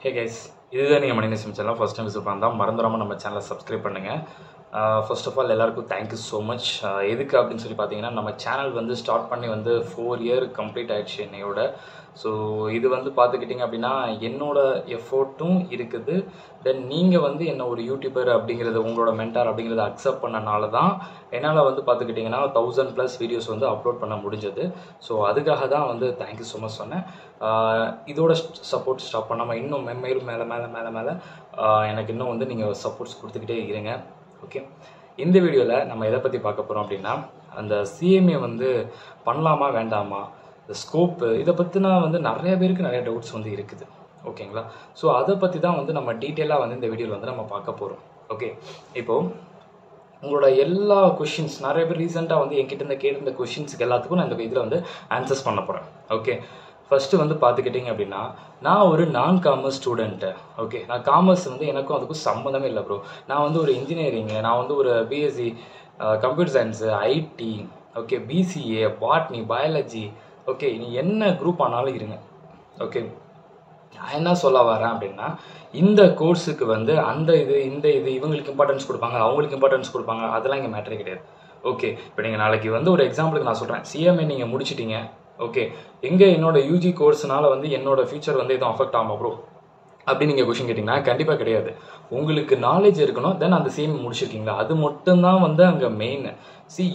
Hey guys, இதுதான் நீங்கள் மணிநேசம் channel first time visit பண்ணால் மறந்துடாமல் நம்ம சேனலை சப்ஸ்கிரைப் பண்ணுங்கள். ஃபர்ஸ்ட் ஆஃப் ஆல் எல்லாருக்கும் தேங்க்யூ ஸோ மச். எதுக்கு அப்படின்னு சொல்லி பார்த்தீங்கன்னா, நம்ம சேனல் வந்து ஸ்டார்ட் பண்ணி வந்து 4 இயர் கம்ப்ளீட் ஆகிடுச்சு என்னையோட. ஸோ இது வந்து பார்த்துக்கிட்டிங்க அப்படின்னா என்னோட எஃபோர்ட்டும் இருக்குது. தென் நீங்கள் வந்து என்ன ஒரு யூடியூபர் அப்படிங்கிறது, உங்களோட மென்டார் அப்படிங்கிறத அக்செப்ட் பண்ணனால தான் என்னால் வந்து பார்த்துக்கிட்டிங்கன்னா 1000+ வீடியோஸ் வந்து அப்லோட் பண்ண முடிஞ்சது. ஸோ அதுக்காக தான் வந்து தேங்க்யூ ஸோ மச் சொன்னேன். இதோட சப்போர்ட் ஸ்டாப் பண்ணாமல் இன்னும் மேலும் மேலே மேலே மேலே மேலே எனக்கு இன்னும் வந்து நீங்கள் சப்போர்ட்ஸ் கொடுத்துக்கிட்டே இருங்க. ஓகே, இந்த வீடியோவில் நம்ம எதை பற்றி பார்க்க போகிறோம் அப்படின்னா, அந்த சிஎம்ஏ வந்து பண்ணலாமா வேண்டாமா, இந்த ஸ்கோப்பு, இதை பற்றினா வந்து நிறைய பேருக்கு நிறைய டவுட்ஸ் வந்து இருக்குது. ஓகேங்களா? ஸோ அதை பற்றி தான் வந்து நம்ம டீட்டெயிலாக வந்து இந்த வீடியோவில் வந்து நம்ம பார்க்க போகிறோம். ஓகே, இப்போது உங்களோட எல்லா கொஷின்ஸ், நிறைய பேர் ரீசெண்டாக வந்து என்கிட்ட இந்த கேட்டிருந்த கொஷின்ஸுக்கு எல்லாத்துக்கும் நான் இந்த இதில் வந்து ஆன்சர்ஸ் பண்ண போகிறேன். ஓகே, ஃபஸ்ட்டு வந்து பார்த்துக்கிட்டிங்க அப்படின்னா, நான் ஒரு நான் காமர்ஸ் ஸ்டூடெண்ட்டு. ஓகே, நான் காமர்ஸ் வந்து எனக்கும் அதுக்கும் சம்மந்தமே இல்லை ப்ரோ. நான் வந்து ஒரு இன்ஜினியரிங்கு, நான் வந்து ஒரு BSc computer science, IT, okay, BCA, botany, biology, okay, நீ என்ன குரூப் ஆனாலும் இருங்க. ஓகே, நான் என்ன சொல்ல வரேன் அப்படின்னா, இந்த கோர்ஸுக்கு வந்து அந்த இந்த இவங்களுக்கு இம்பார்ட்டன்ஸ் கொடுப்பாங்க, அவங்களுக்கு இம்பார்ட்டன்ஸ் கொடுப்பாங்க, அதெல்லாம் இங்கே மேட்டரே கிடையாது. ஓகே, இப்போ நீங்கள் நாளைக்கு வந்து ஒரு எக்ஸாம்பிளுக்கு நான் சொல்கிறேன், சிஎம்ஏ நீங்கள் முடிச்சிட்டிங்க. ஓகே, எங்கே என்னோட யூஜி கோர்ஸ்னால வந்து என்னோட ஃபியூச்சர் வந்து எதுவும் அஃபெக்ட் ஆகாமல் ப்ரோ அப்படின்னு நீங்கள் கொஷின் கேட்டிங்கன்னா கண்டிப்பாக கிடையாது. உங்களுக்கு நாலேஜ் இருக்கணும், தென் அந்த சிஎம்ஏ முடிச்சிருக்கீங்களா, அது மட்டும்தான் வந்து அங்கே மெயின்.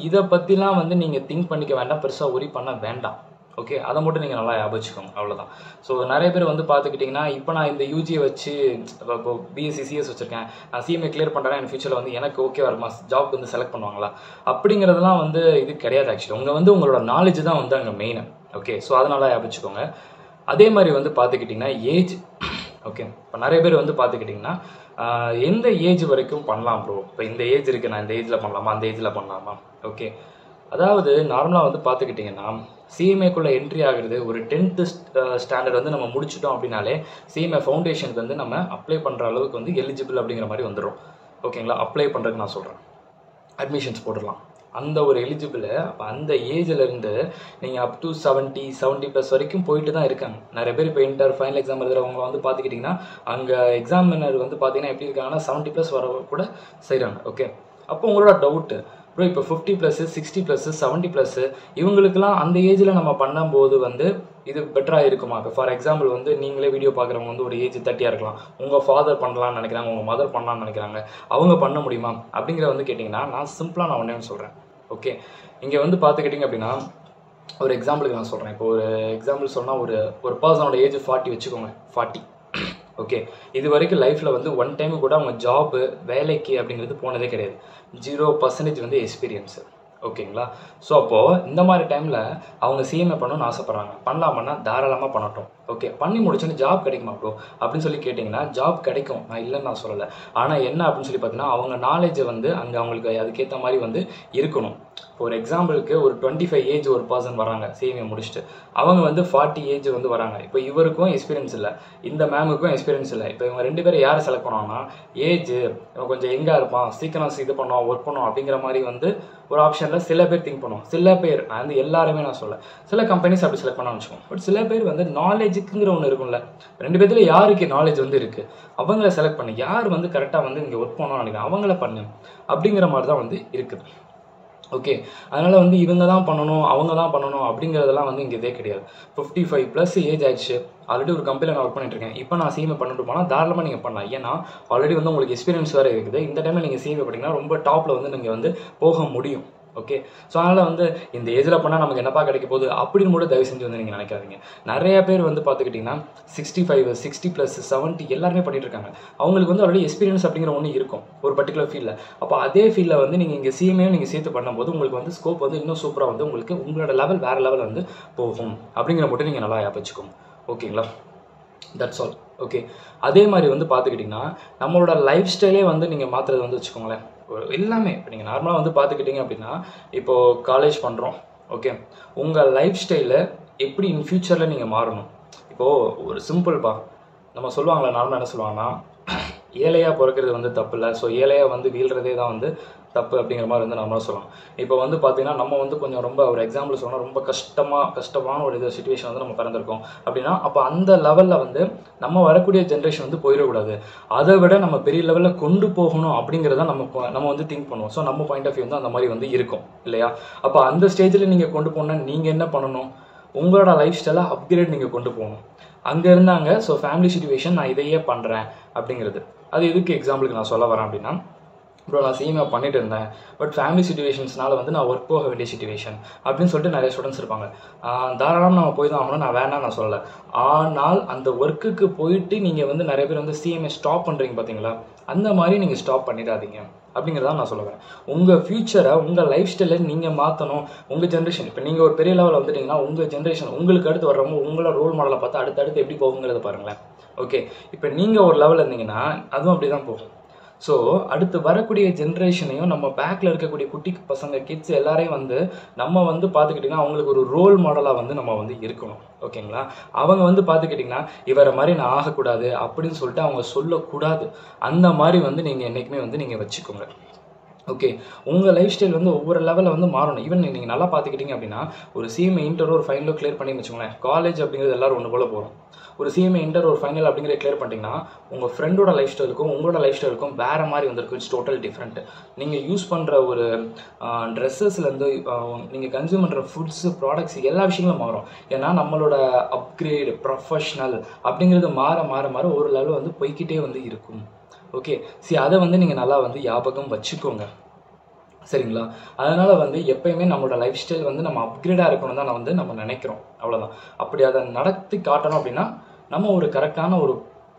இதை பற்றிலாம் வந்து நீங்கள் திங்க் பண்ணிக்க வேண்டாம், பெருசாக ஒரி பண்ண வேண்டாம். ஓகே, அதை மட்டும் நீங்கள் நல்லா ஞாபகம் வச்சுக்கோங்க, அவ்வளோதான். ஸோ நிறைய பேர் வந்து பார்த்துக்கிட்டிங்கன்னா, இப்போ நான் இந்த யூஜியை வச்சு இப்போ பிஎஸ்சி சிஎஸ் வச்சுருக்கேன், நான் சிஎம்ஏ கிளியர் பண்ணுறேன்னா என் ஃபியூச்சரில் வந்து எனக்கு ஓகே வருமா, ஜாப் வந்து செலக்ட் பண்ணுவாங்களா அப்படிங்கிறதுலாம் வந்து இது கிடையாது. ஆக்சுவலி உங்களோட நாலேஜ் தான் வந்து அங்கே மெயின். ஓகே, ஸோ அதனால் ஞாபகம் வச்சுக்கோங்க. அதே மாதிரி வந்து பார்த்துக்கிட்டிங்கன்னா ஏஜ். ஓகே, இப்போ நிறைய பேர் வந்து பார்த்துக்கிட்டிங்கன்னா எந்த ஏஜ் வரைக்கும் பண்ணலாம் ப்ரோ, இப்போ இந்த ஏஜ் இருக்குது, நான் இந்த ஏஜில் பண்ணலாமா, அந்த ஏஜில் பண்ணலாமா. ஓகே, அதாவது நார்மலாக வந்து பார்த்துக்கிட்டிங்கன்னா சிஎம்ஏக்குள்ளே என்ட்ரி ஆகிறது ஒரு 10th ஸ்டாண்டர்ட் வந்து நம்ம முடிச்சிட்டோம் அப்படின்னாலே சிஎம்ஏ ஃபவுண்டேஷனுக்கு வந்து நம்ம அப்ளை பண்ணுற அளவுக்கு வந்து எலிஜிபிள் அப்படிங்கிற மாதிரி வந்துடும். ஓகேங்களா? அப்ளை பண்ணுறதுக்கு நான் சொல்கிறேன், அட்மிஷன்ஸ் போட்டுடலாம். அந்த ஒரு எலிஜிபிள் அந்த ஏஜ்லேருந்து நீங்கள் அப் டு 70+ வரைக்கும் போயிட்டு தான் இருக்காங்க. நிறைய பேர் இப்போ இன்டர் ஃபைனல் எக்ஸாம் எழுதுறவங்க வந்து பார்த்துக்கிட்டிங்கன்னா அங்கே எக்ஸாமினர் வந்து பார்த்தீங்கன்னா எப்படி இருக்காங்கன்னா 70+ வர கூட செய்கிறாங்க. ஓகே, அப்போ உங்களோட டவுட்டு ப்ரோ, இப்போ 50+, 60+, 70+ இவங்களுக்குலாம் அந்த ஏஜில் நம்ம பண்ணும்போது வந்து இது பெட்டராக இருக்குமா? இப்போ ஃபார் எக்ஸாம்பிள் வந்து நீங்களே வீடியோ பார்க்குறவங்க வந்து ஒரு ஏஜ் 30 இருக்கலாம், உங்கள் ஃபாதர் பண்ணலான்னு நினைக்கிறாங்க, உங்கள் மதர் பண்ணலான்னு நினைக்கிறாங்க, அவங்க பண்ண முடியுமா அப்படிங்கிற வந்து கேட்டிங்கன்னா நான் சிம்பிளாக நான் ஒன்றே சொல்கிறேன். ஓகே, இங்கே வந்து பார்த்துக்கிட்டிங்க அப்படின்னா ஒரு எக்ஸாம்பிளுக்கு நான் சொல்கிறேன். இப்போ ஒரு எக்ஸாம்பிள் சொன்னால் ஒரு பர்சனோட ஏஜ் 40 வச்சுக்கோங்க, 40. ஓகே, இது வரைக்கும் லைஃப்பில் வந்து ஒன் டைமு கூட அவங்க ஜாபு வேலைக்கு அப்படிங்கிறது போனதே கிடையாது. 0% வந்து எக்ஸ்பீரியன்ஸு. ஓகேங்களா? ஸோ அப்போது இந்த மாதிரி டைமில் அவங்க சிஎம்ஏ பண்ணணும்னு ஆசைப்பட்றாங்க, பண்ணலாமன்னா தாராளமாக பண்ணட்டும். ஓகே, பண்ணி முடிச்சுன்னு ஜாப் கிடைக்குமா ப்ரோ அப்படின்னு சொல்லி கேட்டிங்கன்னா ஜாப் கிடைக்கும், நான் இல்லைன்னு நான் சொல்லலை. ஆனால் என்ன அப்படின்னு சொல்லி பார்த்தீங்கன்னா அவங்க நாலேஜை வந்து அங்கே அவங்களுக்கு அதுக்கேற்ற மாதிரி வந்து இருக்கணும். ஒரு எக்ஸாம்பிளுக்கு ஒரு 25 ஏஜ் ஒரு பர்சன் வராங்க சிஎம்ஏ முடிச்சுட்டு, அவங்க வந்து 40 ஏஜ் வந்து வராங்க. இப்போ இவருக்கும் எக்ஸ்பீரியன்ஸ் இல்லை, இந்த மேமுக்கும் எக்ஸ்பீரியன்ஸ் இல்லை. இப்போ இவங்க 2 பேரும் யாரை செலக்ட் பண்ணுவாங்கன்னா ஏஜ் இவன் கொஞ்சம் எங்காக இருப்பான், சீக்கிரம் இது பண்ணுவான், ஒர்க் பண்ணுவான் அப்படிங்கிற மாதிரி வந்து ஒரு ஆப்ஷனில் சில பேர் திங்க் பண்ணுவோம். சில பேர், நான் வந்து எல்லாருமே நான் சொல்ல, சில கம்பெனிஸ் அப்படி செலக்ட் பண்ண வச்சுக்கோம். பட் சில பேர் வந்து நாலேஜுக்குங்கிற ஒன்று இருக்கும்ல, 2 பேர்த்துல யாருக்கு நாலேஜ் வந்து இருக்குது அவங்கள செலக்ட் பண்ணு, யார் வந்து கரெக்டாக வந்து இங்கே ஒர்க் பண்ணணும்னு நினைக்கிறேன் அவங்கள பண்ணு அப்படிங்கிற மாதிரி தான் வந்து இருக்குது. ஓகே, அதனால் வந்து இவங்க தான் பண்ணணும், அவங்க தான் பண்ணணும் அப்படிங்கிறதெல்லாம் வந்து இங்கே இதே கிடையாது. 55+ ஏஜ் ஆயிடுச்சு, ஆல்ரெடி ஒரு கம்பெனியில் நான் ஒர்க் பண்ணிட்டுருக்கேன், இப்போ நான் சிஎம்ஏ பண்ணிட்டு போனால் தாராளமாக நீங்கள் பண்ணலாம். ஏன்னா ஆல்ரெடி வந்து உங்களுக்கு எக்ஸ்பீரியன்ஸ் வேறு இருக்குது. இந்த டைமில் நீங்கள் சிஎம்ஏ பண்ணிங்கன்னா ரொம்ப டாப்பில் வந்து நீங்கள் வந்து போக முடியும். ஓகே, ஸோ அதனால் வந்து இந்த ஏஜில் பண்ணால் நமக்கு என்னப்பா கிடைக்க போகுது அப்படின்னு கூட தயவு செஞ்சு வந்து நீங்கள் நினைக்காதீங்க. நிறைய பேர் வந்து பார்த்துக்கிட்டிங்கன்னா 65, 60+, 70 எல்லாருமே பண்ணிட்டு இருக்காங்க. அவங்களுக்கு வந்து ஆல்ரெடி எக்ஸ்பீரியன்ஸ் அப்படிங்கிற ஒன்று இருக்கும் ஒரு பர்டிகுலர் ஃபீல்டில். அப்போ அதே ஃபீல்டில் வந்து நீங்கள் இங்கே சிஎம்ஏ நீங்கள் சேர்த்து பண்ணும்போது உங்களுக்கு வந்து ஸ்கோப் வந்து இன்னும் சூப்பராக வந்து உங்களுக்கு உங்களோட லெவல் வேறு லெவல் வந்து போகும் அப்படிங்கிற மட்டும் நீங்கள் நல்லா ஞாபகம் வச்சுக்கோங்க. ஓகேங்களா? That's all. ஓகே, அதே மாதிரி வந்து பார்த்துக்கிட்டிங்கன்னா நம்மளோட லைஃப் ஸ்டைலே வந்து நீங்கள் மாற்றுறது வந்து வச்சுக்கோங்களேன். எல்லாமே இப்போ நீங்கள் நார்மலாக வந்து பார்த்துக்கிட்டிங்க அப்படின்னா இப்போது காலேஜ் பண்ணுறோம். ஓகே, உங்கள் லைஃப் ஸ்டைலை எப்படி இன் ஃபியூச்சரில் நீங்கள் மாறணும். இப்போது ஒரு சிம்பிள்ப்பா, நம்ம சொல்லுவாங்களே நார்மலாக என்ன சொல்லுவாங்கன்னா ஏழையாக பிறக்கிறது வந்து தப்பு இல்லை, ஸோ ஏழையாக வந்து வீழ்கிறதே தான் வந்து தப்பு அப்படிங்கிற மாதிரி வந்து நம்மளால சொல்லலாம். இப்போ வந்து பார்த்தீங்கன்னா நம்ம வந்து கொஞ்சம் ரொம்ப ஒரு எக்ஸாம்பிள் சொல்லணும், ரொம்ப கஷ்டமான ஒரு இது சுச்சுவேஷன் வந்து நம்ம பிறந்திருக்கோம் அப்படின்னா, அப்போ அந்த லெவலில் வந்து நம்ம வரக்கூடிய ஜென்ரேஷன் வந்து போயிடக்கூடாது, அதை விட நம்ம பெரிய லெவலில் கொண்டு போகணும் அப்படிங்கிறத நம்ம வந்து திங்க் பண்ணுவோம். ஸோ நம்ம பாயிண்ட் ஆஃப் வியூ வந்து அந்த மாதிரி வந்து இருக்கும் இல்லையா? அப்போ அந்த ஸ்டேஜில் நீங்கள் கொண்டு போனால் நீங்கள் என்ன பண்ணணும்? உங்களோட லைஃப் ஸ்டைலை அப்கிரேட் நீங்கள் கொண்டு போகணும். அங்கே இருந்தாங்க ஸோ ஃபேமிலி சுச்சுவேஷன் நான் இதையே பண்ணுறேன் அப்படிங்கிறது. அது எதுக்கு எக்ஸாம்பிளுக்கு நான் சொல்ல வரேன் அப்படின்னா, ப்ரோ நான் சிஎம்ஏ பண்ணிட்டு இருந்தேன், பட் ஃபேமிலி சுச்சுவேஷன்ஸ்னால வந்து நான் ஒர்க் போக வேண்டிய சுச்சுவேஷன் அப்படின்னு சொல்லிட்டு நிறைய ஸ்டூடெண்ட்ஸ் இருப்பாங்க. தாராளமாக நம்ம போய் தான் ஆகணும், நான் வேணாம் நான் சொல்லலை. ஆனால் அந்த ஒர்க்குக்கு போயிட்டு நீங்கள் வந்து நிறைய பேர் வந்து சிஎம்ஏ ஸ்டாப் பண்ணுறீங்க பார்த்தீங்களா, அந்த மாதிரி நீங்கள் ஸ்டாப் பண்ணிடாதீங்க அப்படிங்கிறத நான் சொல்ல வரேன். உங்கள் ஃபியூச்சரை உங்கள் லைஃப் ஸ்டைலை நீங்கள் மாற்றணும். உங்கள் ஜென்ரேஷன் இப்போ நீங்கள் ஒரு பெரிய லெவலில் வந்துட்டிங்கன்னா உங்கள் ஜென்ரேஷன் உங்களுக்கு அடுத்து வர்றவங்க உங்களோட ரோல் மாடலை பார்த்து அடுத்தடுத்து எப்படி போகுங்கிறத பாருங்களேன். ஓகே, இப்போ நீங்கள் ஒரு லெவலில் இருந்தீங்கன்னா அதுவும் அப்படி தான் போகும். ஸோ அடுத்து வரக்கூடிய ஜென்ரேஷனையும் நம்ம பேக்கில் இருக்கக்கூடிய குட்டி பசங்க கிட்ஸ் எல்லாரையும் வந்து நம்ம வந்து பார்த்துக்கிட்டிங்கன்னா அவங்களுக்கு ஒரு ரோல் மாடலாக வந்து நம்ம வந்து இருக்கணும். ஓகேங்களா? அவங்க வந்து பார்த்துக்கிட்டிங்கன்னா இவரை மாதிரி நான் ஆகக்கூடாது அப்படின்னு சொல்லிட்டு அவங்க சொல்லக்கூடாது. அந்த மாதிரி வந்து நீங்கள் என்றைக்குமே வந்து நீங்கள் வச்சுக்கோங்க. ஓகே, உங்கள் லைஃப் ஸ்டைல் வந்து ஒவ்வொரு லெவலில் வந்து மாறணும். ஈவன் நீங்கள் நல்லா பார்த்துக்கிட்டிங்க அப்படின்னா ஒரு சிஎம்ஏ இன்டர் ஒரு ஃபைனலோ கிளியர் பண்ணி வச்சுக்கோங்களேன். காலேஜ் அப்படிங்கிறது எல்லாரும் ஒன்று போல் போகிறோம். ஒரு சிஎம்ஏ இன்டர் ஒரு ஃபைனல் அப்படிங்கிறத கிளியர் பண்ணிட்டீங்கன்னா உங்கள் ஃப்ரெண்டோட லைஃப் ஸ்டைலுக்கும் உங்களோட லைஃப் ஸ்டைலுக்கும் வேறு மாதிரி வந்திருக்கு. It's total different. நீங்கள் யூஸ் பண்ணுற ஒரு ட்ரெஸ்ஸஸ்லேருந்து நீங்கள் கன்சியூம் பண்ணுற ஃபுட்ஸு ப்ராடக்ட்ஸ் எல்லா விஷயங்களும் மாறும். ஏன்னா நம்மளோட அப்கிரேட் ப்ரொஃபஷ்னல் அப்படிங்கிறது மாற மாற மாற ஒரு லெவல் வந்து போய்கிட்டே வந்து இருக்கும். ஓகே, அதை வந்து நீங்கள் நல்லா வந்து ஞாபகம் வச்சுக்கோங்க. சரிங்களா? அதனால் வந்து எப்பயுமே நம்மளோட லைஃப் ஸ்டைல் வந்து நம்ம அப்கிரேடாக இருக்கணும் தான் நம்ம நினைக்கிறோம். அவ்வளோதான். அப்படி அதை நடத்தி காட்டணும் அப்படின்னா நம்ம ஒரு கரெக்டான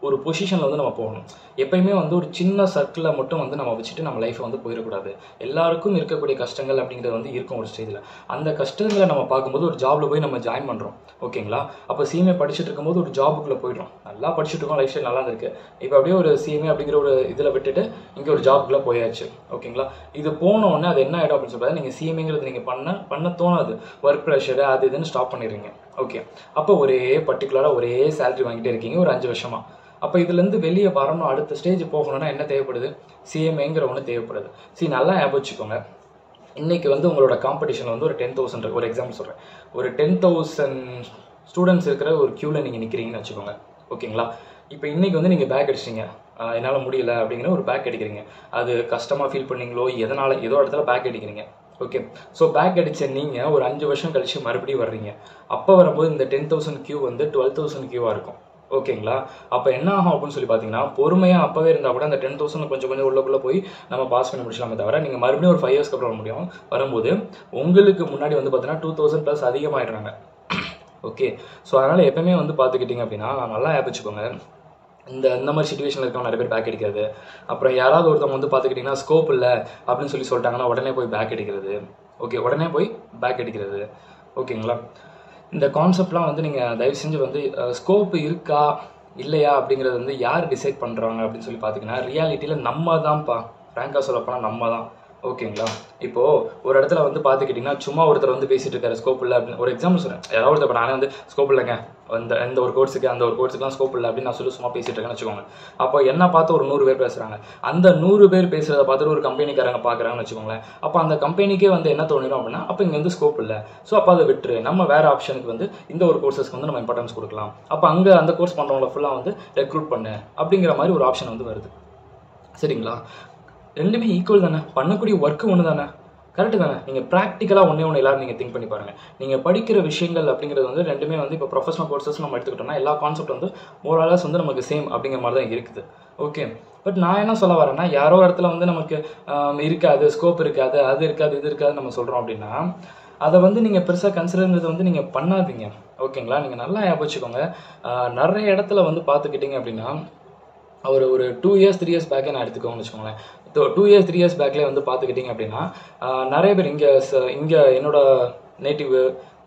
ஒரு பொசிஷனில் வந்து நம்ம போகணும். எப்பயுமே வந்து ஒரு சின்ன சர்க்கிளில் மட்டும் வந்து நம்ம வச்சுட்டு நம்ம லைஃப்பை வந்து போயிடக்கூடாது. எல்லாருக்கும் இருக்கக்கூடிய கஷ்டங்கள் அப்படிங்கிறது வந்து இருக்கும் ஒரு ஸ்டேஜில். அந்த கஷ்டங்களை நம்ம பார்க்கும்போது ஒரு ஜாபில் போய் நம்ம ஜாயின் பண்ணுறோம். ஓகேங்களா? அப்போ சிஎம்ஏ படிச்சுட்டு இருக்கும்போது ஒரு ஜாபுக்குள்ளே போய்டும். நல்லா படிச்சுட்டு இருக்கோம், லைஃப் ஸ்டைல் நல்லா இருக்குது. இப்போ அப்படியே ஒரு சிஎம்ஏ அப்படிங்கிற ஒரு இதில் விட்டுட்டு இங்கே ஒரு ஜாபுக்குள்ளே போயாச்சு. ஓகேங்களா? இது போனோடனே அது என்ன ஆகிடும் அப்படின்னு சொல்லிட்டு நீங்கள் சிஎம்ஏங்கிறது நீங்கள் பண்ண தோணாது. ஒர்க் ப்ரெஷரு அது இதுன்னு ஸ்டாப் பண்ணிடுறீங்க. ஓகே, அப்போ ஒரே பர்டிகுலராக ஒரே சேலரி வாங்கிட்டே இருக்கீங்க ஒரு 5 வருஷமாக. அப்போ இதுலேருந்து வெளியே வரணும், அடுத்த ஸ்டேஜ் போகணும்னா என்ன தேவைப்படுது? சிஎம்ஏங்கிற ஒன்று தேவைப்படுது. நல்லா ஞாபகம் வச்சுக்கோங்க. இன்றைக்கி வந்து உங்களோட காம்படிஷனில் வந்து ஒரு 10,000 இருக்குது. ஒரு எக்ஸாம்பிள் சொல்கிறேன். ஒரு 10,000 ஸ்டூடெண்ட்ஸ் இருக்கிற ஒரு க்யூவில் நீங்கள் நிற்கிறீங்கன்னு வச்சுக்கோங்க. ஓகேங்களா? இப்போ இன்றைக்கி வந்து நீங்கள் பேக் அடிச்சிட்டிங்க, என்னால் முடியல அப்படிங்கிற ஒரு பேக் அடிக்கிறீங்க. அது கஷ்டமாக ஃபீல் பண்ணீங்களோ எதனால் ஏதோ இடத்துல பேக் அடிக்கிறீங்க. ஓகே, ஸோ பேக் அடித்த நீங்கள் ஒரு 5 வருஷம் கழித்து மறுபடியும் வர்றீங்க. அப்போ வரும்போது இந்த 10,000 கியூ வந்து 12,000 கியூவாக இருக்கும். ஓகேங்களா? அப்போ என்ன ஆகும் அப்படின்னு சொல்லி பார்த்தீங்கன்னா பொறுமையாக அப்போவே இருந்தால் கூட அந்த 10,000 கொஞ்சம் கொஞ்சம் உள்ளே போய் நம்ம பாஸ் பண்ணி முடிச்சலாமே தவிர நீங்கள் மறுபடியும் ஒரு 5 இயர்ஸ்க்கு அப்புறம் முடியும் வரும்போது உங்களுக்கு முன்னாடி வந்து பார்த்தீங்கன்னா 2,000+ அதிகமாகிடுறாங்க. ஓகே, ஸோ அதனால் எப்பவுமே வந்து பார்த்துக்கிட்டிங்க அப்படின்னா நல்லா வச்சுக்கோங்க. இந்த மாதிரி சுச்சுவேஷனில் இருக்கவங்க நிறைய பேர் பேக் அடிக்கிறது. அப்புறம் யாராவது ஒருத்தவங்க வந்து பார்த்துக்கிட்டிங்கன்னா ஸ்கோப் இல்லை அப்படின்னு சொல்லிட்டாங்கன்னா உடனே போய் பேக் அடிக்கிறது. ஓகே, உடனே போய் பேக் அடிக்கிறது. ஓகேங்களா? இந்த கான்செப்ட்லாம் வந்து நீங்கள் தயவு செஞ்சு வந்து ஸ்கோப் இருக்கா இல்லையா அப்படிங்கிறது வந்து யார் டிசைட் பண்ணுறாங்க அப்படின்னு சொல்லி பார்த்தீங்கன்னா ரியாலிட்டியில் நம்ம தான்ப்பா. ஃப்ராங்காக சொல்லப்போனால் நம்ம தான். ஓகேங்களா? இப்போது ஒரு இடத்துல வந்து பார்த்துக்கிட்டிங்கன்னா சும்மா ஒருத்தர் வந்து பேசிகிட்டு இருக்காரு ஸ்கோப் இல்லை அப்படின்னு. ஒரு எக்ஸாம்பிள் சொல்கிறேன். யாராவது ஒருத்தர் இப்போ நானே வந்து ஸ்கோப் இல்லைங்க இந்த ஒரு கோர்ஸுக்கு அந்த ஒரு கோர்ஸுக்குலாம் ஸ்கோப் இல்லை அப்படின்னு நான் சொல்லி சும்மா பேசிகிட்டு இருக்கேன்னு வச்சுக்கோங்க. அப்போ என்ன பார்த்து ஒரு 100 பேர் பேசுகிறாங்க. அந்த 100 பேர் பேசுகிறத பார்த்துட்டு ஒரு கம்பெனிக்காரங்க பார்க்குறாங்கன்னு வச்சுக்கோங்களேன். அப்போ அந்த கம்பெனிக்கே வந்து என்ன தோணிடும் அப்படின்னா அப்போ இங்கே வந்து ஸ்கோப் இல்லை, ஸோ அப்போ அதை விட்டுரு, நம்ம வேறு ஆப்ஷனுக்கு வந்து இந்த ஒரு கோர்ஸஸ்க்கு வந்து நம்ம இம்பார்ட்டன்ஸ் கொடுக்கலாம். அப்போ அங்கே அந்த கோர்ஸ் பண்ணுறவங்கள ஃபுல்லாக வந்து ரெக்ரூட் பண்ணு அப்படிங்கிற மாதிரி ஒரு ஆப்ஷன் வந்து வருது. சரிங்களா? ரெண்டுமே ஈக்குவல் தானே, பண்ணக்கூடிய ஒர்க்கு ஒன்று தானே, கரெக்டு தானே? நீங்கள் ப்ராக்டிக்கலாக ஒன்று எல்லாரும் நீங்கள் திங்க் பண்ணி பாருங்கள். நீங்கள் படிக்கிற விஷயங்கள் அப்படிங்கிறது வந்து ரெண்டுமே வந்து இப்போ ப்ரொஃபஷனல் கோர்சஸ் நம்ம எடுத்துக்கிட்டோம்னா எல்லா கான்செப்ட் வந்து மோரலஸ் வந்து நமக்கு சேம் அப்படிங்கிற மாதிரி தான் இருக்குது. ஓகே, பட் நான் என்ன சொல்ல வரேன்னா யாரோ இடத்துல வந்து நமக்கு இருக்காது, ஸ்கோப் இருக்காது, அது இருக்காது, இது இருக்காது நம்ம சொல்கிறோம் அப்படின்னா அதை வந்து நீங்கள் பெருசாக கன்சிடர்ங்கிறது வந்து நீங்கள் பண்ணாதீங்க. ஓகேங்களா? நீங்கள் நல்லா ஞாபகம் வச்சுக்கோங்க. நிறைய இடத்துல வந்து பார்த்துக்கிட்டிங்க அப்படின்னா ஒரு 2 years 3 years பேக்கே நான் எடுத்துக்கோங்கன்னு வச்சுக்கோங்களேன். 2 years 3 years பேக்லேயே வந்து பார்த்துக்கிட்டிங்க அப்படின்னா நிறைய பேர் இங்கே என்னோட நேட்டிவ்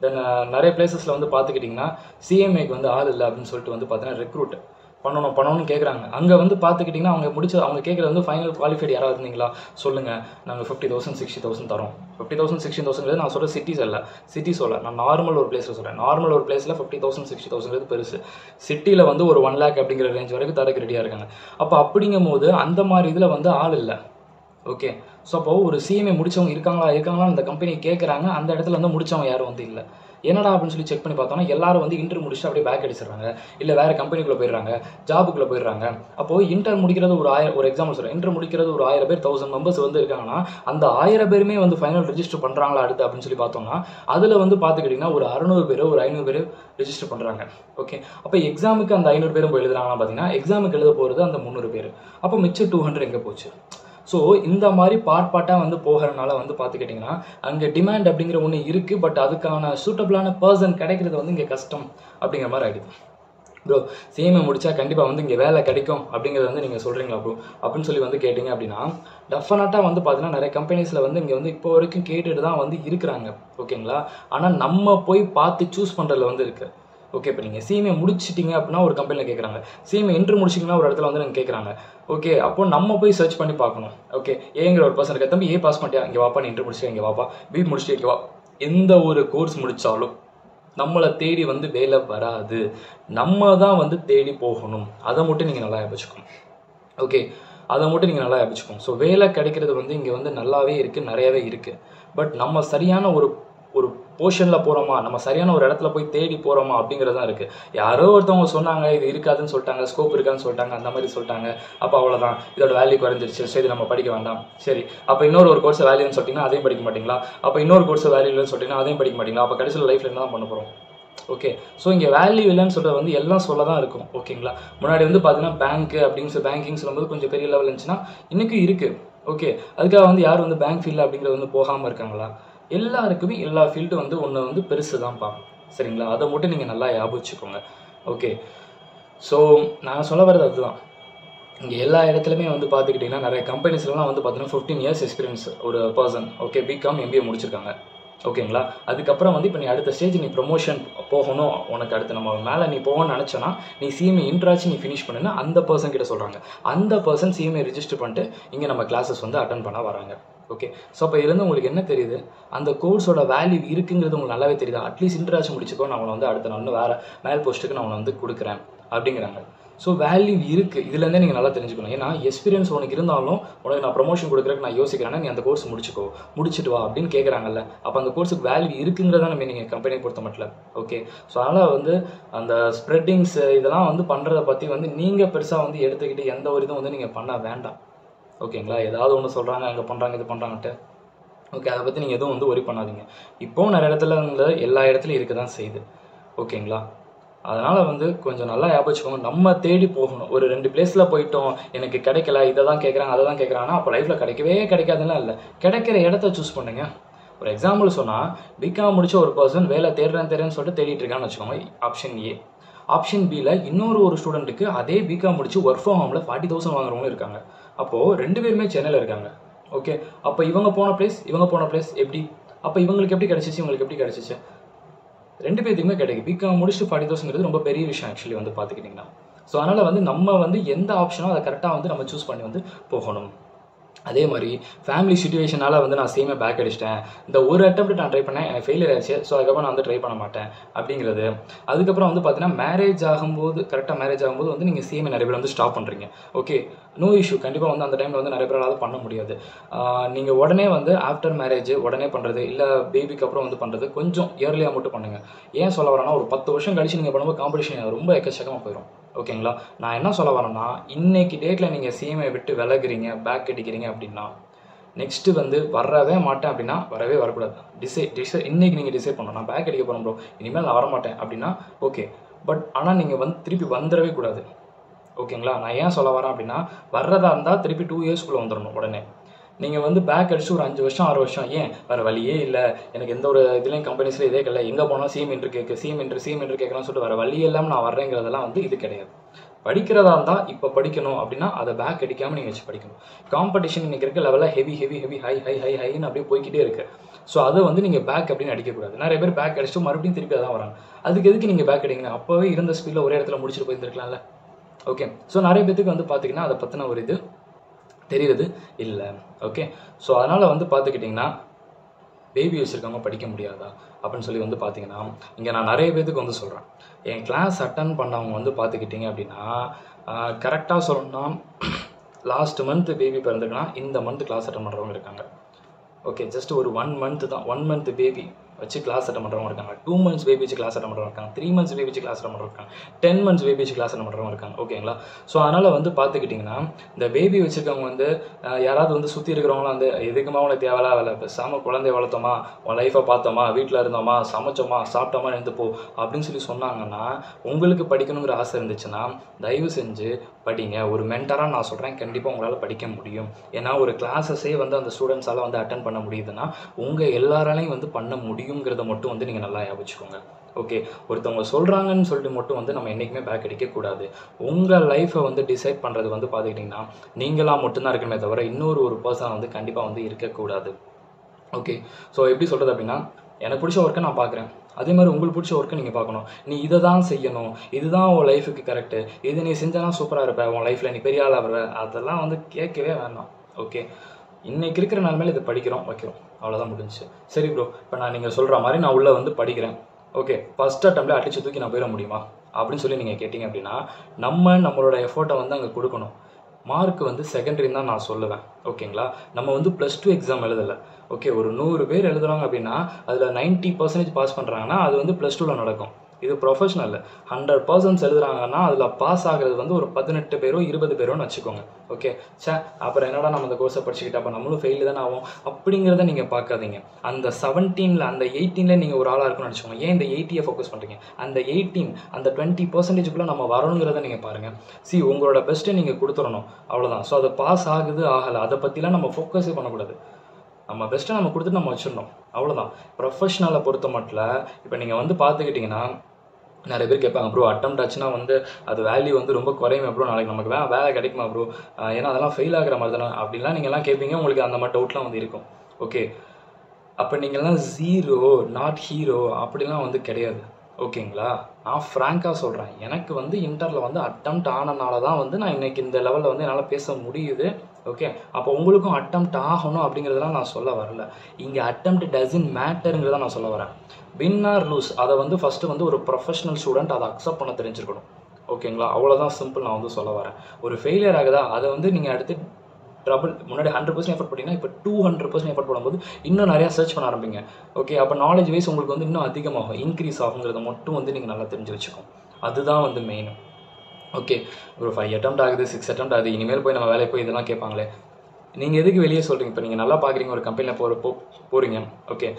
தென் நிறைய பிளேசஸில் வந்து பார்த்துக்கிட்டிங்கன்னா சிஎம்ஏக்கு வந்து ஆள் இல்லை அப்படின்னு சொல்லிட்டு வந்து பார்த்தீங்கன்னா ரெக்ரூட் பண்ணணும்னு கேட்குறாங்க. அங்கே வந்து பார்த்துக்கிட்டிங்கன்னா அவங்க கேட்குறது வந்து ஃபைனல் குவாலிஃபைடு யாராவது இருந்தீங்களா சொல்லுங்கள், நாங்கள் 50,000 60,000 தரோம். 50,000 60,000 நான் சொல்கிற சிட்டிஸ் இல்லை, சிட்டி சொல்ல நான் நார்மல் ஒரு பிளேஸில் சொல்கிறேன். நார்மல் ஒரு பிளேஸில் 50,000 60,000 பெருசு. சிட்டியில் வந்து ஒரு 1 lakh அப்படிங்கிற ரேஞ்ச் வரைக்கும் தரக்கு ரெடியாக இருக்காங்க. அப்போ அப்படிங்கும் போது அந்த மாதிரி இதில் வந்து ஆள் இல்லை. ஓகே. ஸோ அப்போ ஒரு சிஎம்ஏ முடிச்சவங்க இருக்காங்களா அந்த கம்பெனி கேட்குறாங்க. அந்த இடத்துல வந்து முடிச்சவங்க யாரும் வந்து இல்ல. என்னடா அப்படின்னு சொல்லி செக் பண்ணி பார்த்தோம்னா, எல்லாரும் வந்து இன்டர் முடிச்சுட்டு அப்படியே பேக் அடிச்சிடுறாங்க. இல்ல வேற கம்பெனிக்குள்ள போயிடுறாங்க. ஜாபுக்குள்ள போயிடுறாங்க. அப்போ இன்டர் முடிக்கிறது ஒரு எக்ஸாம்பிள் சொல்றேன். இன்டர் முடிக்கிறது ஒரு 1000 பேர் 1000 மெம்பர்ஸ் வந்து இருக்காங்கன்னா, அந்த 1000 பேருமே வந்து ஃபைனல் ரெஜிஸ்டர் பண்றாங்களா அடுத்து அப்படின்னு சொல்லி பார்த்தோம்னா, அதுல வந்து பார்த்துக்கிட்டீங்கன்னா ஒரு 600 பேர் ஒரு 500 பேர் ரெஜிஸ்டர் பண்றாங்க. ஓகே. அப்போ எக்ஸாமுக்கு அந்த 500 பேரும் போய் எழுதுறாங்கன்னா பார்த்தீங்கன்னா, எக்ஸாமுக்கு எழுத போறது அந்த 300 பேர். அப்போ மிச்சம் 200 எங்க போச்சு? ஸோ இந்த மாதிரி பார்ட்டாக வந்து போகிறதுனால வந்து பார்த்துக்கிட்டிங்கன்னா அங்கே டிமாண்ட் அப்படிங்கிற ஒன்று இருக்குது. பட் அதுக்கான சூட்டபிளான பர்சன் கிடைக்கிறது வந்து இங்கே கஷ்டம் அப்படிங்கிற மாதிரி ஆகிடுது. ப்ரோ சிஎம்ஏ முடித்தா கண்டிப்பாக வந்து இங்கே வேலை கிடைக்கும் அப்படிங்கிறது வந்து நீங்கள் சொல்கிறீங்களா ப்ரோ அப்படின்னு சொல்லி வந்து கேட்டிங்க அப்படின்னா, டெஃபினட்டாக வந்து பார்த்தீங்கன்னா நிறைய கம்பெனிஸில் வந்து இங்கே வந்து இப்போ வரைக்கும் கேட்டுட்டு தான் வந்து இருக்கிறாங்க. ஓகேங்களா. ஆனால் நம்ம போய் பார்த்து சூஸ் பண்ணுறதுல வந்து இருக்குது. ஓகே. இப்போ நீங்கள் சிஎம்ஏ முடிச்சிட்டிங்க அப்படின்னா ஒரு கம்பெனியில் கேட்குறாங்க. சிஎம்ஏ இன்டர் முடிச்சிங்கன்னா ஒரு இடத்துல வந்து நீங்கள் கேட்குறாங்க. ஓகே. அப்போ நம்ம போய் சர்ச் பண்ணி பார்க்கணும். ஓகே. ஏங்கிற ஒரு பர்சன் இருக்க, தம்பி ஏ பாஸ் பண்ணிட்டியா, இங்கே வாப்பா, நீ இன்டர் முடிச்சியா, இங்கே வாப்பா, பி முடிச்சிட்டு இங்கே வா. எந்த ஒரு கோர்ஸ் முடித்தாலும் நம்மளை தேடி வந்து வேலை வராது. நம்ம தான் வந்து தேடி போகணும். அதை மட்டும் நீங்கள் நல்லா வச்சுக்கணும். ஓகே. அதை மட்டும் நீங்கள் நல்லா வச்சுக்கோங்க. ஸோ வேலை கிடைக்கிறது வந்து இங்கே வந்து நல்லாவே இருக்குது, நிறையாவே இருக்குது. பட் நம்ம சரியான ஒரு போர்ஷனில் போகிறோமா, நம்ம சரியான ஒரு இடத்துல போய் தேடி போகிறோமா அப்படிங்கிறது தான் இருக்குது. யாரோ ஒருத்தவங்க சொன்னாங்க இது இருக்காதுன்னு சொல்லிட்டாங்க, ஸ்கோப் இருக்கான்னு சொல்லிட்டாங்க, அந்த மாதிரி சொல்லிட்டாங்க. அப்போ அவ்வளோதான், இதோட வேல்யூ குறைஞ்சிருச்சு, சரி நம்ம படிக்க வேண்டாம். சரி அப்போ இன்னொரு கோர்ஸ் வேல்யூன்னு சொல்லிட்டீங்கன்னா அதையும் படிக்க மாட்டீங்களா? அப்போ இன்னொரு கோர்ஸ் வேல்யூ இல்லைன்னு சொல்லிட்டீங்கன்னா அதையும் படிக்க மாட்டீங்களா? அப்போ கடைசியில் லைஃப்பில் என்ன தான் பண்ண போகிறோம்? ஓகே. ஸோ இங்கே வேல்யூ இல்லைன்னு சொல்கிறது வந்து எல்லாம் சொல்ல தான் இருக்கும். ஓகேங்களா. முன்னாடி வந்து பார்த்தீங்கன்னா பேங்க் அப்படின்னு சொல்லி பேங்கிங் சொல்லும்போது கொஞ்சம் பெரிய லெவல் இருந்துச்சுன்னா இன்றைக்கும் இருக்குது. ஓகே. அதுக்காக வந்து யாரும் வந்து பேங்க் ஃபீல்டு அப்படிங்கிறது வந்து போகாமல் இருக்காங்களா? எல்லாருக்குமே எல்லா ஃபீல்டு வந்து ஒன்று வந்து பெருசு தான்ப்பா. சரிங்களா. அதை மட்டும் நீங்கள் நல்லா ஞாபகம் வச்சுக்கோங்க. ஓகே. ஸோ நான் சொல்ல வர்றது அதுதான். இங்கே எல்லா இடத்துலையுமே வந்து பார்த்துக்கிட்டிங்கன்னா நிறைய கம்பெனிஸ்லாம் வந்து பார்த்தீங்கன்னா 15 இயர்ஸ் எக்ஸ்பீரியன்ஸ் ஒரு பர்சன். ஓகே. பிகாம் எம்பிஏ முடிச்சிருக்காங்க. ஓகேங்களா. அதுக்கப்புறம் வந்து இப்போ நீ அடுத்த ஸ்டேஜ் நீ ப்ரொமோஷன் போகணும், உனக்கு அடுத்து நம்ம மேலே நீ போகணும்னு நினச்சோன்னா நீ சிஎம்ஏ இன்ட்ராச்சு நீ ஃபினிஷ் பண்ணுன்னா அந்த பர்சன் கிட்ட சொல்கிறாங்க. அந்த பர்சன் சிஎம்ஏ ரிஜிஸ்டர் பண்ணிட்டு இங்கே நம்ம கிளாஸஸ் வந்து அட்டன் பண்ண வராங்க. ஓகே. ஸோ அப்போ இதுலேருந்து உங்களுக்கு என்ன தெரியுது? அந்த கோர்ஸோட வேல்யூ இருக்குங்கிறது உங்களுக்கு நல்லாவே தெரியுதா? அட்லீஸ்ட் இன்ட்ராச்சு முடிச்சுக்கோ, நான் அவனை வந்து அடுத்த நாள் வேறு மேல் போஸ்ட்டுக்கு நான் அவனை வந்து கொடுக்குறேன் அப்படிங்கிறாங்க. ஸோ வேல்யூ இருக்குது. இதுலேருந்தே நீங்கள் நல்லா தெரிஞ்சுக்கணும். ஏன்னா எக்ஸ்பீரியன்ஸ் உனக்கு இருந்தாலும் உனக்கு நான் ப்ரொமோஷன் கொடுக்குறதுக்கு நான் யோசிக்கிறேன்னா நீ அந்த கோர்ஸ் முடிச்சுட்டு வா அப்படின்னு கேட்குறாங்கல்ல. அப்போ அந்த கோர்ஸுக்கு வேல்யூ இருக்குங்கிறதா நம்ம நீங்கள் கம்பெனியை பொறுத்த மட்டும். ஓகே. ஸோ அதனால் வந்து அந்த ஸ்ப்ரெட்டிங்ஸ் இதெல்லாம் வந்து பண்ணுறதை பற்றி வந்து நீங்கள் பெருசாக வந்து எடுத்துக்கிட்டு எந்த ஒரு இதுவும் வந்து நீங்கள் பண்ண வேண்டாம். ஓகேங்களா. ஏதாவது ஒன்று சொல்கிறாங்க, அங்கே பண்ணுறாங்க, இது பண்ணுறாங்கன்ட்டு. ஓகே. அதை பற்றி நீங்கள் எதுவும் வந்து ஒரி பண்ணாதீங்க. இப்போவும் நிறைய இடத்துல வந்து எல்லா இடத்துலையும் இருக்க தான் செய்யுது. ஓகேங்களா. அதனால் வந்து கொஞ்சம் நல்லா ஞாபகம் வச்சுக்கோங்க. நம்ம தேடி போகணும். ஒரு 2 பிளேஸில் போயிட்டோம், எனக்கு கிடைக்கல, இதை தான் கேட்குறாங்க, அதை தான் கேட்குறாங்கன்னா அப்போ லைஃப்பில் கிடைக்காதுன்னா இல்லை. கிடைக்கிற இடத்த சூஸ் பண்ணுங்க. ஒரு எக்ஸாம்பிள் சொன்னால் பிகாம் முடிச்ச ஒரு பர்சன் வேலை தேடுறேன்னு சொல்லிட்டு தேடிட்டு இருக்கான்னு வச்சுக்கோங்க. Option A. ஆப்ஷன் பியில் இன்னொரு ஸ்டூடெண்ட்டுக்கு அதே பிகாம் முடிச்சு ஒர்க் ஃப்ரம் ஹோமில் 40,000 வாங்குறவங்களும் இருக்காங்க. அப்போது 2 பேருமே சென்னையில் இருக்காங்க. ஓகே. அப்போ இவங்க போன பிளேஸ் எப்படி? அப்போ இவங்களுக்கு எப்படி கிடச்சிச்சு, இவங்களுக்கு எப்படி கிடச்சிச்சு? 2 பேருக்குமே கிடைக்கும். பிகாம் முடிச்சு 40,000ங்கிறது ரொம்ப பெரிய விஷயம் ஆக்சுவலி வந்து பார்த்துக்கிட்டிங்கன்னா. ஸோ அதனால் வந்து நம்ம வந்து எந்த ஆப்ஷனோ அதை கரெக்டாக வந்து நம்ம சூஸ் பண்ணி வந்து போகணும். அதே மாதிரி ஃபேமிலி சிச்சுவேஷனால் வந்து நான் சேமே பேக் அடிச்சிட்டேன், இந்த ஒரு அட்டெம்ப்ட் நான் ட்ரை பண்ணேன், எனக்கு ஃபெயிலியர் ஆயிடுச்சு, ஸோ அதுக்கப்புறம் நான் வந்து ட்ரை பண்ண மாட்டேன் அப்படிங்கிறது. அதுக்கப்புறம் வந்து பார்த்தீங்கன்னா கரெக்டாக மேரேஜ் ஆகும்போது வந்து நீங்கள் சேமே நிறைய பேர் வந்து ஸ்டாப் பண்ணுறீங்க. ஓகே. No issue. கண்டிப்பாக வந்து அந்த டைமில் வந்து நிறைய பேரால் பண்ண முடியாது. நீங்கள் உடனே வந்து ஆஃப்டர் மேரேஜ் உடனே பண்ணுறது இல்லை பேபிக்கு அப்புறம் வந்து பண்ணுறது கொஞ்சம் இயர்லியாக மட்டும் பண்ணுங்கள். ஏன் சொல்ல வரேன்னா ஒரு 10 வருஷம் கழிச்சு நீங்கள் பண்ணும்போது காம்படிஷன் ரொம்ப எக்கச்சக்கமாக போயிடும். ஓகேங்களா. நான் என்ன சொல்ல வரேன்னா இன்னைக்கு டேட்டில் நீங்கள் சிஎம்ஐ விட்டு விலகுறீங்க, பேக் அடிக்கிறீங்க அப்படின்னா நெக்ஸ்ட்டு வந்து வரவே மாட்டேன் அப்படின்னா வரவே வரக்கூடாது. இன்னைக்கு நீங்கள் டிசைட் பண்ணணும், நான் பேக் அடிக்க போகிறேன் ப்ரோ, இனிமேல் நான் வரமாட்டேன் அப்படின்னா ஓகே. பட் ஆனால் நீங்கள் வந்து திருப்பி வந்துடவே கூடாது. ஓகேங்களா. நான் ஏன் சொல்ல வரேன் அப்படின்னா வர்றதா இருந்தால் திருப்பி 2 இயர்ஸ்க்குள்ளே வந்துடணும். உடனே நீங்கள் வந்து பேக் அடிச்சு ஒரு 5 வருஷம் 6 வருஷம் ஏன் வேறு வழியே இல்லை, எனக்கு எந்த ஒரு இதுலேயும் கம்பெனிஸில் இதே கிடையாது, எங்கே போனால் சிஎம் இன்ட்ரு கேட்கலாம்னு சொல்லிட்டு வேறு வழி இல்லாமல் நான் வர்றேங்கிறதெல்லாம் வந்து இது கிடையாது. படிக்கிறதா இருந்தால் இப்போ படிக்கணும் அப்படின்னா அதை பேக் அடிக்காமல் நீங்கள் வச்சு படிக்கணும். காம்படிஷன் இன்றைக்கி இருக்க லெவலில் ஹெவி ஹைன்னு அப்படியே போய்கிட்டே இருக்குது. ஸோ அதை வந்து நீங்கள் பேக் அப்படின்னு அடிக்கக்கூடாது. நிறைய பேர் பேக் அடிச்சுட்டு மறுபடியும் திருப்பி அதான் வராங்க. அதுக்கு எதுக்கு நீங்கள் பேக் அடிக்கணும்? அப்போவே இருந்த ஸ்பீடில் ஒரே இடத்துல முடிச்சுட்டு போயிருந்துருக்கலாம்ல. ஓகே. ஸோ நிறைய பேத்துக்கு வந்து பார்த்திங்கன்னா அதை பற்றின ஒரு இது தெரியுறது இல்லை. ஓகே. ஸோ அதனால் வந்து பார்த்துக்கிட்டிங்கன்னா பேபி வச்சுருக்கவங்க படிக்க முடியாதா அப்படின்னு சொல்லி வந்து பார்த்தீங்கன்னா இங்கே நான் நிறைய பேத்துக்கு வந்து சொல்கிறேன். என் கிளாஸ் அட்டன் பண்ணவங்க வந்து பார்த்துக்கிட்டிங்க அப்படின்னா கரெக்டாக சொல்லணும்னா லாஸ்ட் மந்த் பேபி பிறந்திருக்குன்னா இந்த மந்த் கிளாஸ் அட்டன் பண்ணுறவங்க இருக்காங்க. ஓகே, ஜஸ்ட் ஒரு 1 மந்த் தான், 1 மந்த் பேபி வச்சு கிளாஸ் அட்டன் பண்ணுறவங்க இருக்காங்க, 2 மந்த்ஸ் பேபி வச்சு கிளாஸ் அட்டன் பண்ணுறவங்க இருக்காங்க, 3 மந்த்ஸ் பேபி வச்சு கிளாஸ் அட்டன் பண்ணுறவங்க இருக்காங்க, 10 மந்த்ஸ் பேபி வச்சு கிளாஸ் அட்டன் பண்ணுறவங்க இருக்காங்க. ஓகேங்களா? ஸோ அதனால் வந்து பார்த்துக்கிட்டிங்கன்னா இந்த பேபி வச்சுருக்கவங்க வந்து யாராவது வந்து சுற்றி இருக்கிறவங்களாம் வந்து எதுக்குமா அவங்களுக்கு தேவையில்லா வேலை, பேசாமல் குழந்தைய வளர்த்தோமா, உன் லைஃப்பை பார்த்தோமா, வீட்டில் இருந்தோமா, சமைச்சோமா, சாப்பிட்டோமா, எழுந்துப்போ அப்படின்னு சொல்லி சொன்னாங்கன்னா, உங்களுக்கு படிக்கணுங்கிற ஆசை இருந்துச்சுன்னா தயவு செஞ்சு படிங்க. ஒரு மென்டராக நான் சொல்கிறேன், கண்டிப்பாக உங்களால் படிக்க முடியும். ஏன்னா ஒரு கிளாஸஸே வந்து அந்த ஸ்டூடெண்ட்ஸால் வந்து அட்டன் பண்ண முடியுதுன்னா உங்கள் எல்லாராலையும் வந்து பண்ண முடியுங்கிறத மட்டும் வந்து நீங்கள் நல்லா ஞாபகிச்சுக்கோங்க. ஓகே, ஒருத்தவங்க சொல்கிறாங்கன்னு சொல்லிட்டு மட்டும் வந்து நம்ம என்றைக்குமே பேக் அடிக்கக்கூடாது. உங்கள் லைஃப்பை வந்து டிசைட் பண்ணுறது வந்து பார்த்துக்கிட்டிங்கன்னா நீங்களாக மட்டும்தான் இருக்கணுமே தவிர ஒரு பர்சன் வந்து கண்டிப்பாக வந்து இருக்கக்கூடாது. ஓகே, ஸோ எப்படி சொல்கிறது அப்படின்னா, எனக்கு பிடிச்ச ஒர்க்கை நான் பார்க்குறேன், அதே மாதிரி உங்களுக்கு பிடிச்ச ஒர்க்கை நீங்கள் பார்க்கணும். நீ இதை தான் செய்யணும், இதுதான் உன் லைஃபுக்கு கரெக்டு, இது நீ செஞ்சாலும் சூப்பராக இருப்ப, உன் லைஃப்பில் நீ பெரிய ஆளாக வருவ, அதெல்லாம் வந்து கேட்கவே வேண்டாம். ஓகே, இன்றைக்கி இருக்கிற நாள்மேலே இதை படிக்கிறோம் வைக்கிறோம், அவ்வளோதான் முடிஞ்சிச்சு. சரி ப்ரோ, இப்போ நான் நீங்கள் சொல்கிற மாதிரி நான் உள்ளே வந்து படிக்கிறேன். ஓகே, ஃபஸ்ட் அட்டம்ப்டில் அடிச்சு தூக்கி நான் போயிட முடியுமா அப்படின்னு சொல்லி நீங்கள் கேட்டிங்க அப்படின்னா நம்மளோட எஃபோர்ட்டை வந்து அங்கே கொடுக்கணும். மார்க் வந்து செகண்டரின்னு தான் நான் சொல்லுவேன். ஓகேங்களா? நம்ம வந்து +2 எக்ஸாம் எழுதலை. ஓகே, ஒரு 100 பேர் எழுதுகிறாங்க அப்படின்னா அதில் 90% பாஸ் பண்ணுறாங்கன்னா அது வந்து +2ல் நடக்கும். இது ப்ரொஃபஷனல். 100% எழுதுறாங்கன்னா அதில் பாஸ் ஆகிறது வந்து ஒரு 18 பேரோ 20 பேரோன்னு வச்சுக்கோங்க. ஓகே, அப்புறம் என்னடா நம்ம அந்த கோர்ஸை படிச்சுக்கிட்டா அப்போ நம்மளும் ஃபெயில் தானே ஆகும் அப்படிங்கிறத நீங்கள் பார்க்காதீங்க. அந்த 17ல் அந்த 18ல் நீங்கள் ஒரு ஆளாக இருக்குன்னு நினச்சிக்கோங்க. ஏன் இந்த 80 ஃபோக்கஸ் பண்ணுறீங்க? அந்த 18 அந்த 20%க்குள்ளே நம்ம வரணுங்கிறத நீங்கள் பாருங்கள். உங்களோட பெஸ்ட்டை நீங்கள் கொடுத்துடணும், அவ்வளோதான். ஸோ அது பாஸ் ஆகுது ஆகலை அதை பற்றிலாம் நம்ம ஃபோக்கஸே பண்ணக்கூடாது. நம்ம பெஸ்ட்டை நம்ம கொடுத்துட்டு நம்ம வச்சிடணும், அவ்வளோதான். ப்ரொஃபஷனலை பொறுத்த மட்டும் இப்போ நீங்கள் வந்து பார்த்துக்கிட்டிங்கன்னா நிறைய பேர் கேட்பாங்க, ப்ரோ அட்டெம்ப்ட் ஆச்சுன்னா வந்து அது வேல்யூ வந்து ரொம்ப குறையுமே ப்ரோ, நாளைக்கு நமக்கு வேலை கிடைக்குமா ப்ரோ, ஏன்னா அதெல்லாம் ஃபெயில் ஆகிற மாதிரி தானே அப்படின்லாம் நீங்கள்லாம் கேட்பீங்க. உங்களுக்கு அந்த மாதிரி டவுட்லாம் வந்து இருக்கும். ஓகே, அப்போ நீங்கள்லாம் 0 நாட் ஹீரோ அப்படிலாம் வந்து கிடையாது. ஓகேங்களா? நான் ஃப்ராங்காக சொல்கிறேன், எனக்கு வந்து இன்டரில் வந்து அட்டெம்ப்ட் ஆனனால தான் வந்து நான் இன்றைக்கி இந்த லெவலில் வந்து என்னால் பேச முடியுது. ஓகே, அப்போ உங்களுக்கும் அட்டெம்ப்ட் ஆகணும் அப்படிங்கிறதெல்லாம் நான் சொல்ல வரல. இங்கே அட்டெம்ப்ட் டசன்ட் மேட்டருங்கிறத நான் சொல்ல வரேன். வின் ஆர் லூஸ் அதை வந்து ஃபஸ்ட்டு வந்து ஒரு ப்ரொஃபஷனல் ஸ்டூடெண்ட் அதை அக்செப்ட் பண்ண தெரிஞ்சிருக்கணும். ஓகேங்களா? அவ்வளோதான் சிம்பிள். நான் வந்து சொல்ல வரேன். ஒரு ஃபெயிலியர் ஆகுதா அதை வந்து நீங்கள் அடுத்து முன்னாடி 100% எஃபர்ட் போட்டிங்கன்னா இப்போ 200% எஃபர்ட் போடும்போது இன்னும் நிறையா சர்ச் பண்ண ஆரம்பிங்க. ஓகே, அப்போ நாலேஜ் வைஸ் உங்களுக்கு வந்து இன்னும் அதிகமாகும், இன்க்ரீஸ் ஆகுங்கிறத மட்டும் வந்து நீங்கள் நல்லா தெரிஞ்சு வச்சுக்கோங்க. அதுதான் வந்து மெயின். ஓகே, ஒரு 5 அட்டெம்ப்ட் ஆகுது, 6 அட்டெம்ப்ட் ஆகுது, இனிமேல் போய் நம்ம வேலையை போய் இதெல்லாம் கேட்பாங்களே, நீங்கள் எதுக்கு வெளியே சொல்கிறீங்க? இப்போ நீங்கள் நல்லா பார்க்குறீங்க, ஒரு கம்பெனியில் போகிறீங்க. ஓகே,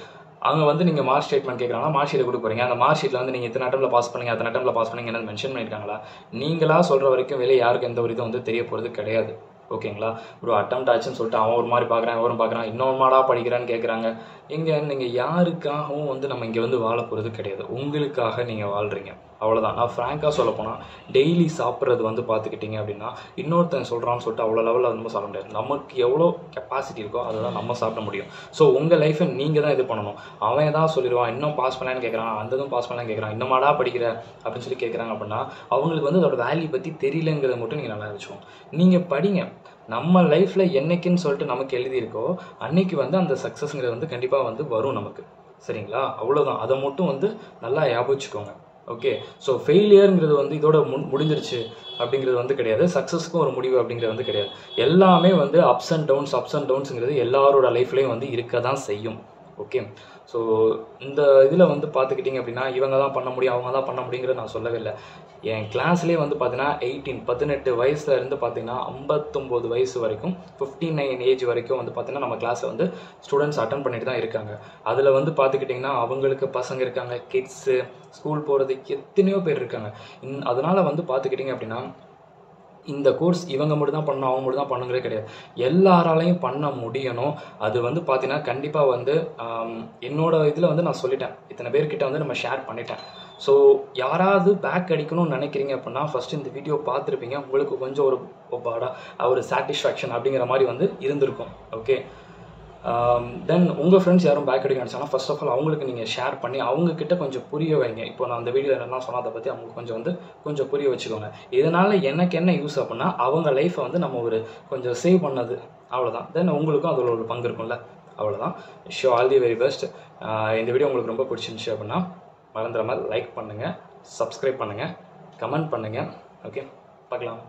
அவங்க வந்து நீங்கள் மார்க் ஸ்டேட்மெண்ட் கேட்குறாங்கன்னா மார்க் ஷீட்டை கொடுக்க போகிறீங்க. அந்த மார்க் ஷீட்டில் வந்து நீங்கள் இத்தனை அட்டெம்ப்டில் பாஸ் பண்ணீங்க, அத்தனை அட்டெம்ப்டில் பாஸ் பண்ணீங்க என்ன மென்ஷன் பண்ணியிருக்காங்களா? நீங்களாக சொல்கிற வரைக்கும் வெளியே யாருக்கு எந்த ஒரு இதுவும் வந்து தெரிய போகிறது கிடையாது. ஓகேங்களா? ஒரு அட்டெம்ப்ட் ஆச்சுன்னு சொல்லிட்டு அவன் ஒரு மாதிரி பார்க்குறான், அவரும் பார்க்குறான், இன்னொரு மாடா படிக்கிறான்னு கேட்குறாங்க. இங்கே நீங்கள் யாருக்காகவும் வந்து நம்ம இங்கே வந்து வாழ போகிறது கிடையாது. உங்களுக்காக நீங்கள் வாழ்கிறீங்க, அவ்வளோதான். நான் ஃப்ராங்காக சொல்ல போனால் டெய்லி சாப்பிட்றது வந்து பார்த்துக்கிட்டிங்க அப்படின்னா இன்னொருத்தன் சொல்கிறான்னு சொல்லிட்டு அவ்வளோ லெவலில் வந்து சாப்பிட முடியாது. நமக்கு எவ்வளோ கெப்பாசிட்டி இருக்கோ அதை தான் நம்ம சாப்பிட முடியும். ஸோ உங்கள் லைஃப்பை நீங்கள் தான் இது பண்ணணும். அவன் தான் சொல்லிடுவான், இன்னும் பாஸ் பண்ணலான்னு கேட்குறான், அந்த இதுவும் பாஸ் பண்ணலான்னு கேட்குறான், இன்னுமாடா படிக்கிற அப்படின்னு சொல்லி கேட்குறாங்க அப்படின்னா அவங்களுக்கு வந்து அதோட வேல்யூ பற்றி தெரியலங்கிறத மட்டும் நீங்கள் நல்லா வச்சுக்கோங்க. நீங்கள் படிங்க. நம்ம லைஃப்பில் என்னைக்குன்னு சொல்லிட்டு நமக்கு எழுதியிருக்கோ அன்னைக்கு வந்து அந்த சக்ஸஸ்ங்கிறது வந்து கண்டிப்பாக வந்து வரும் நமக்கு. சரிங்களா? அவ்வளோதான். அதை மட்டும் வந்து நல்லா ஞாபகிச்சுக்கோங்க. ஓகே, ஸோ ஃபெயிலியருங்கிறது வந்து இதோட முடிஞ்சிருச்சு அப்படிங்கிறது வந்து கிடையாது. சக்ஸஸ்க்கும் ஒரு முடிவு அப்படிங்கிறது வந்து கிடையாது. எல்லாமே வந்து அப்ஸ் அண்ட் டவுன்ஸுங்கிறது எல்லாரோட லைஃப்லேயும் வந்து இருக்க தான் செய்யும். ஓகே, ஸோ இந்த இதில் வந்து பார்த்துக்கிட்டிங்க அப்படின்னா இவங்க தான் பண்ண முடியும், அவங்க தான் பண்ண முடியுங்கிறத நான் சொல்லவே இல்லை. என் கிளாஸ்லேயே வந்து பார்த்தீங்கன்னா 18 வயசுல இருந்து பார்த்தீங்கன்னா 59 வயசு வரைக்கும் 59 ஏஜ் வரைக்கும் வந்து பார்த்தீங்கன்னா நம்ம கிளாஸை வந்து ஸ்டூடெண்ட்ஸ் அட்டன் பண்ணிட்டு தான் இருக்காங்க. அதில் வந்து பார்த்துக்கிட்டிங்கன்னா அவங்களுக்கு பசங்க இருக்காங்க, கிட்ஸு, ஸ்கூல் போகிறதுக்கு எத்தனையோ பேர் இருக்காங்க. அதனால் வந்து பார்த்துக்கிட்டிங்க அப்படின்னா இந்த கோர்ஸ் இவங்க மட்டும் தான் பண்ணணும், அவங்க மட்டும் தான் பண்ணுங்கிறதே கிடையாது. எல்லாராலையும் பண்ண முடியணும். அது வந்து பார்த்தீங்கன்னா கண்டிப்பாக வந்து என்னோட இதில் வந்து நான் சொல்லிட்டேன், இத்தனை பேர்கிட்ட வந்து நம்ம ஷேர் பண்ணிட்டேன். ஸோ யாராவது பேக் அடிக்கணும்னு நினைக்கிறீங்க அப்படின்னா ஃபஸ்ட்டு இந்த வீடியோ பார்த்துருப்பீங்க, உங்களுக்கு கொஞ்சம் ஒரு சாட்டிஸ்ஃபேக்ஷன் அப்படிங்கிற மாதிரி வந்து இருந்திருக்கும். ஓகே, தென் உங்கள் ஃப்ரெண்ட்ஸ் யாரும் பேக் அடிக்க நினச்சாங்கன்னா ஃபர்ஸ்ட் ஆஃப் ஆல் அவங்களுக்கு நீங்கள் ஷேர் பண்ணி அவங்கக்கிட்ட கொஞ்சம் புரிய வைங்க. இப்போ நான் அந்த வீடியோவில் என்னெல்லாம் சொன்னதை பற்றி அவங்க கொஞ்சம் புரிய வச்சுக்கோங்க. இதனால் எனக்கு என்ன யூஸ் அப்படின்னா அவங்க லைஃப்பை வந்து நம்ம கொஞ்சம் சேவ் பண்ணது, அவ்வளோதான். தென் உங்களுக்கும் அதில் ஒரு பங்கு இருக்கும்ல, அவ்வளோதான். All the very best. இந்த வீடியோ உங்களுக்கு ரொம்ப பிடிச்சிருந்துச்சு அப்படின்னா மறந்துடாமல் லைக் பண்ணுங்கள், சப்ஸ்கிரைப் பண்ணுங்கள், கமெண்ட் பண்ணுங்கள். ஓகே, பார்க்கலாம்.